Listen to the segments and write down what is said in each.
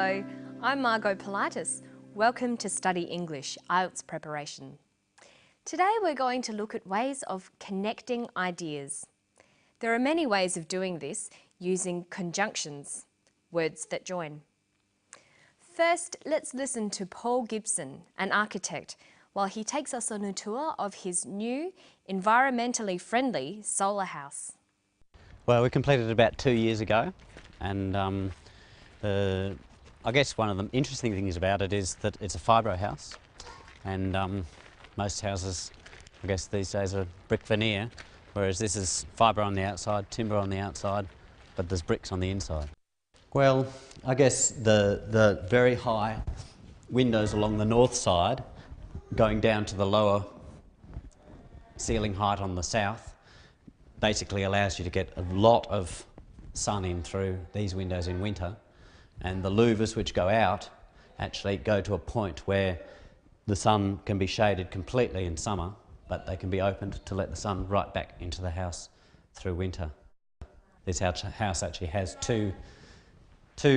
Hello, I'm Margot Politis. Welcome to Study English, IELTS preparation. Today we're going to look at ways of connecting ideas. There are many ways of doing this using conjunctions, words that join. First, let's listen to Paul Gibson, an architect, while he takes us on a tour of his new, environmentally friendly solar house. Well, we completed it about 2 years ago, and I guess one of the interesting things about it is that it's a fibro house, and most houses, I guess these days, are brick veneer, whereas this is fibre on the outside, timber on the outside, but there's bricks on the inside. Well, I guess the very high windows along the north side, going down to the lower ceiling height on the south, basically allows you to get a lot of sun in through these windows in winter, and the louvers which go out actually go to a point where the sun can be shaded completely in summer, but they can be opened to let the sun right back into the house through winter. This house actually has two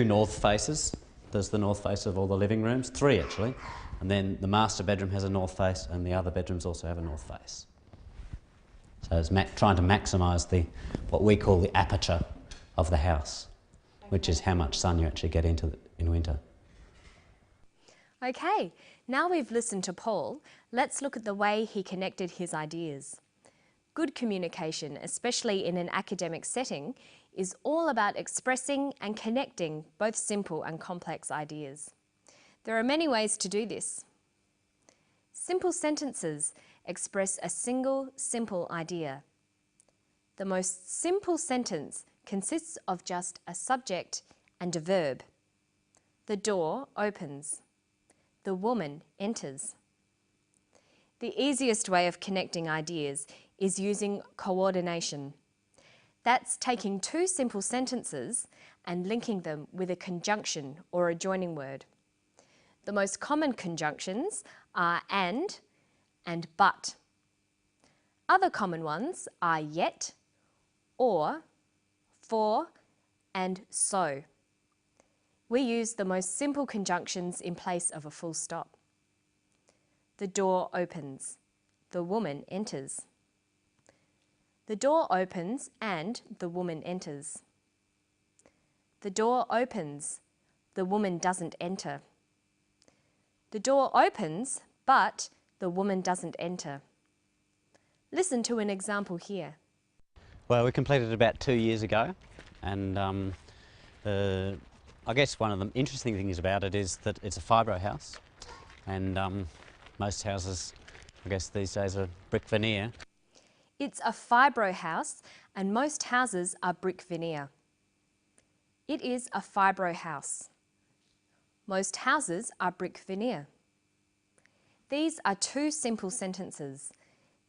north faces. There's the north face of all the living rooms, 3 actually, and then the master bedroom has a north face, and the other bedrooms also have a north face. So it's trying to maximise what we call the aperture of the house, which is how much sun you actually get into in winter. Okay, now we've listened to Paul, let's look at the way he connected his ideas. Good communication, especially in an academic setting, is all about expressing and connecting both simple and complex ideas. There are many ways to do this. Simple sentences express a single, simple idea. The most simple sentence consists of just a subject and a verb. The door opens. The woman enters. The easiest way of connecting ideas is using coordination. That's taking 2 simple sentences and linking them with a conjunction or a joining word. The most common conjunctions are and but. Other common ones are yet, or, for, and so. We use the most simple conjunctions in place of a full stop. The door opens. The woman enters. The door opens and the woman enters. The door opens. The woman doesn't enter. The door opens, but the woman doesn't enter. Listen to an example here. Well, we completed it about 2 years ago, and I guess one of the interesting things about it is that it's a fibro house, and most houses, I guess these days, are brick veneer. It's a fibro house, and most houses are brick veneer. It is a fibro house. Most houses are brick veneer. These are 2 simple sentences.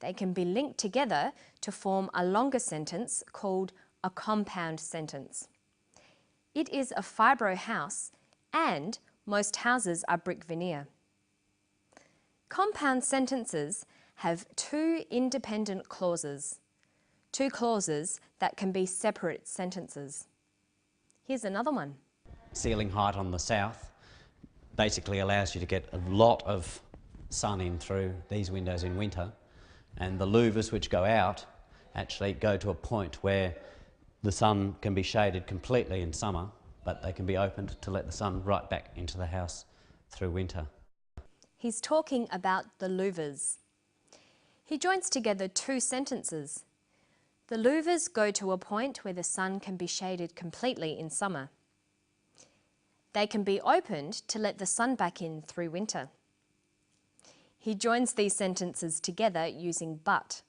They can be linked together to form a longer sentence called a compound sentence. It is a fibro house and most houses are brick veneer. Compound sentences have 2 independent clauses, 2 clauses that can be separate sentences. Here's another one. Ceiling height on the south basically allows you to get a lot of sun in through these windows in winter, and the louvers which go out actually go to a point where the sun can be shaded completely in summer, but they can be opened to let the sun right back into the house through winter. He's talking about the louvers. He joins together 2 sentences. The louvers go to a point where the sun can be shaded completely in summer. They can be opened to let the sun back in through winter. He joins these sentences together using but.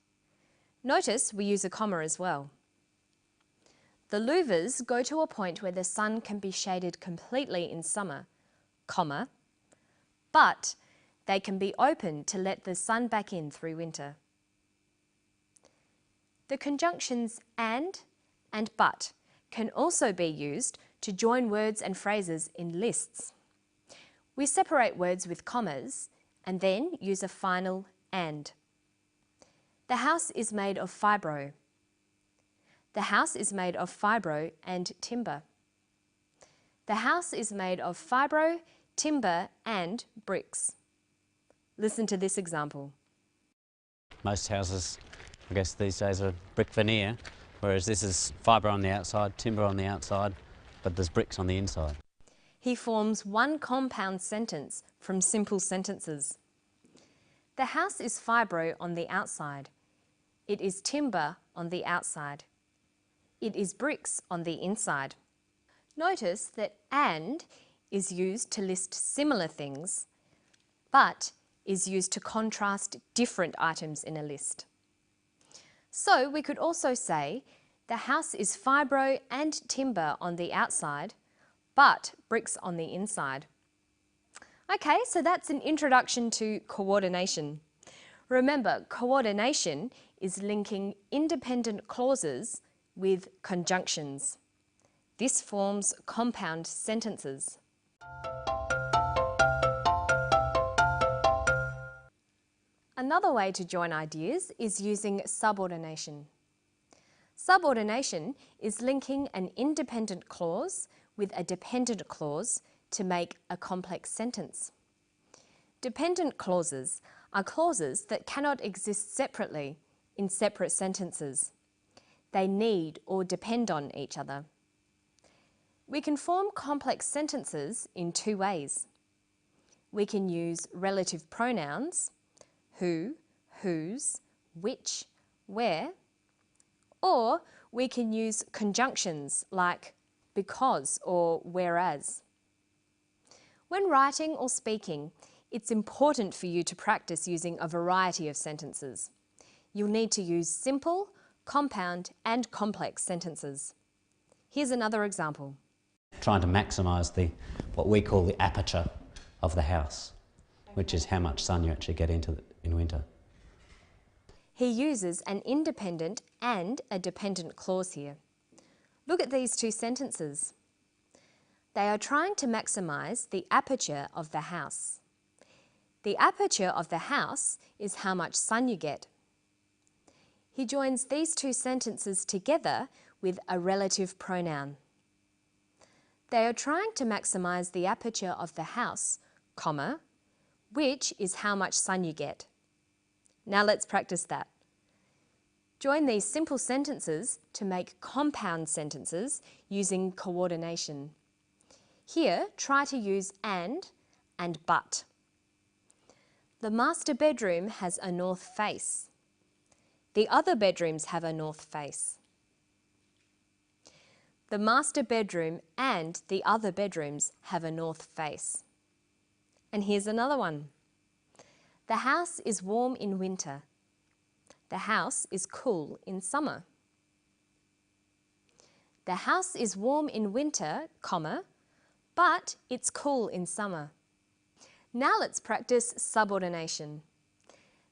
Notice we use a comma as well. The louvers go to a point where the sun can be shaded completely in summer, comma, but they can be opened to let the sun back in through winter. The conjunctions and but can also be used to join words and phrases in lists. We separate words with commas and then use a final and. The house is made of fibro. The house is made of fibro and timber. The house is made of fibro, timber and bricks. Listen to this example. Most houses, I guess these days, are brick veneer, whereas this is fibre on the outside, timber on the outside, but there's bricks on the inside. He forms one compound sentence from simple sentences. The house is fibro on the outside. It is timber on the outside. It is bricks on the inside. Notice that and is used to list similar things, but is used to contrast different items in a list. So we could also say the house is fibro and timber on the outside, but bricks on the inside. Okay, so that's an introduction to coordination. Remember, coordination is linking independent clauses with conjunctions. This forms compound sentences. Another way to join ideas is using subordination. Subordination is linking an independent clause with a dependent clause to make a complex sentence. Dependent clauses are clauses that cannot exist separately in separate sentences. They need or depend on each other. We can form complex sentences in two ways. We can use relative pronouns, who, whose, which, where, or we can use conjunctions like because or whereas. When writing or speaking, it's important for you to practice using a variety of sentences. You'll need to use simple, compound and complex sentences. Here's another example. Trying to maximise what we call the aperture of the house, which is how much sun you actually get into in winter. He uses an independent and a dependent clause here. Look at these two sentences. They are trying to maximise the aperture of the house. The aperture of the house is how much sun you get. He joins these two sentences together with a relative pronoun. They are trying to maximise the aperture of the house, comma, which is how much sun you get. Now let's practice that. Join these simple sentences to make compound sentences using coordination. Here, try to use and but. The master bedroom has a north face. The other bedrooms have a north face. The master bedroom and the other bedrooms have a north face. And here's another one. The house is warm in winter. The house is cool in summer. The house is warm in winter, comma, but it's cool in summer. Now let's practice subordination.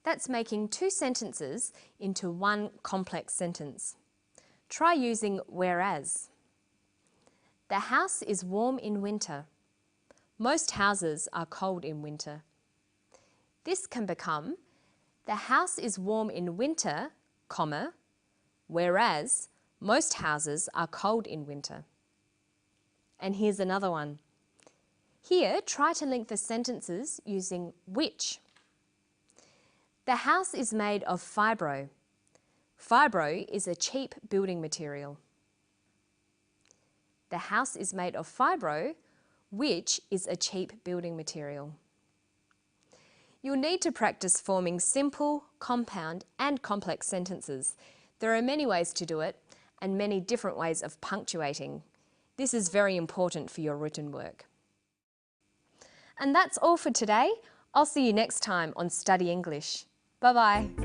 That's making two sentences into one complex sentence. Try using whereas. The house is warm in winter. Most houses are cold in winter. This can become, the house is warm in winter, comma, whereas most houses are cold in winter. And here's another one. Here, try to link the sentences using which. The house is made of fibro. Fibro is a cheap building material. The house is made of fibro, which is a cheap building material. You'll need to practice forming simple, compound and complex sentences. There are many ways to do it and many different ways of punctuating. This is very important for your written work. And that's all for today. I'll see you next time on Study English. Bye-bye.